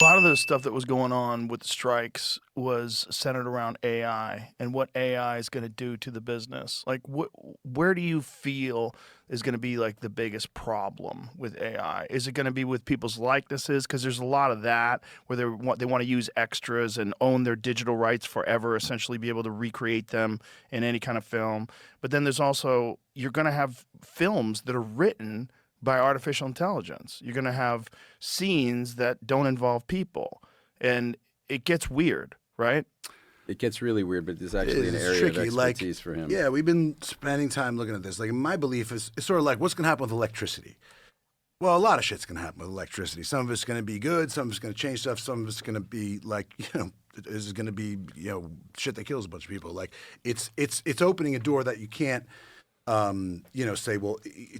A lot of the stuff that was going on with the strikes was centered around AI and what AI is going to do to the business. Like, where do you feel is going to be like the biggest problem with AI? Is it going to be with people's likenesses? Because there's a lot of that where they want to use extras and own their digital rights forever, essentially be able to recreate them in any kind of film. But then there's also you're going to have films that are written by artificial intelligence. You're going to have scenes that don't involve people, and it gets weird, right? It gets really weird, but there's It actually is. an It's area tricky. of expertise for him. Yeah, we've been spending time looking at this. Like, my belief is it's sort of like what's going to happen with electricity. Well, a lot of shit's going to happen with electricity. Some of it's going to be good. Some of it's going to change stuff. Some of it's going to be like, this is going to be, shit that kills a bunch of people. Like, it's opening a door that you can't, say, well,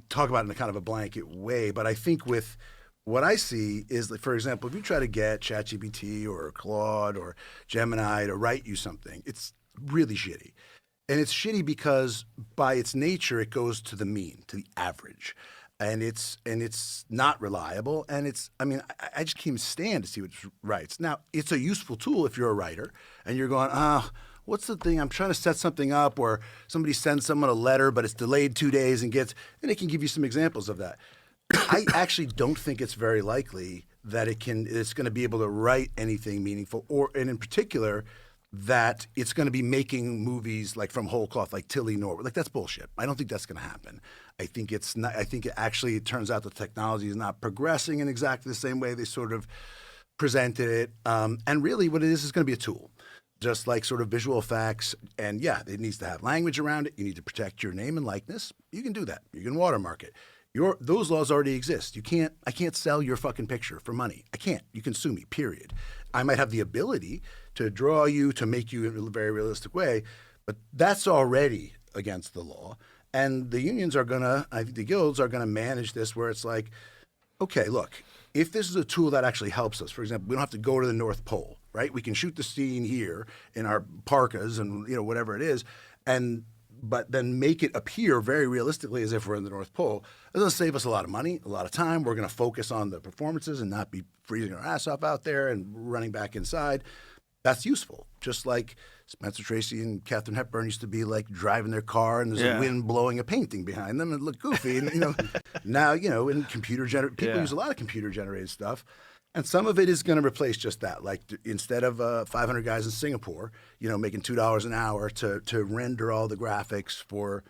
talk about it in a kind of a blanket way. But I think with what I see is that, for example, if you try to get ChatGPT or Claude or Gemini to write you something, it's really shitty. And it's shitty because by its nature, it goes to the mean, to the average. And it's not reliable. And I just can't even stand to see what it writes. Now, it's a useful tool if you're a writer and you're going, what's the thing? I'm trying to set something up, or somebody sends someone a letter, but it's delayed 2 days and it can give you some examples of that. I actually don't think it's very likely that it's going to be able to write anything meaningful, and in particular, that it's going to be making movies like from whole cloth, like Tilly Norwood. Like, that's bullshit. I don't think that's going to happen. I think it's not. I think it turns out the technology is not progressing in exactly the same way they sort of presented it. And really, what it is going to be a tool. Just like sort of visual effects, and yeah, it needs to have language around it. You need to protect your name and likeness. You can do that. You can watermark it. Those laws already exist. I can't sell your fucking picture for money. I can't. You can sue me, period. I might have the ability to draw you, to make you in a very realistic way, but that's already against the law. And the unions the guilds are gonna manage this where it's like, okay, look, if this is a tool that actually helps us, for example, we don't have to go to the North Pole, right? We can shoot the scene here in our parkas and whatever it is, but then make it appear very realistically as if we're in the North Pole. It's going to save us a lot of money, a lot of time. We're going to focus on the performances and not be freezing our ass off out there and running back inside. That's useful. Just like Spencer Tracy and Katharine Hepburn used to be like driving their car and there's a wind blowing a painting behind them and it looked goofy. And now in people use a lot of computer generated stuff. And some of it is going to replace just that. Like, instead of 500 guys in Singapore, making $2 an hour to render all the graphics for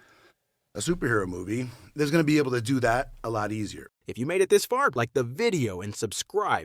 a superhero movie, there's going to be able to do that a lot easier. If you made it this far, like the video and subscribe.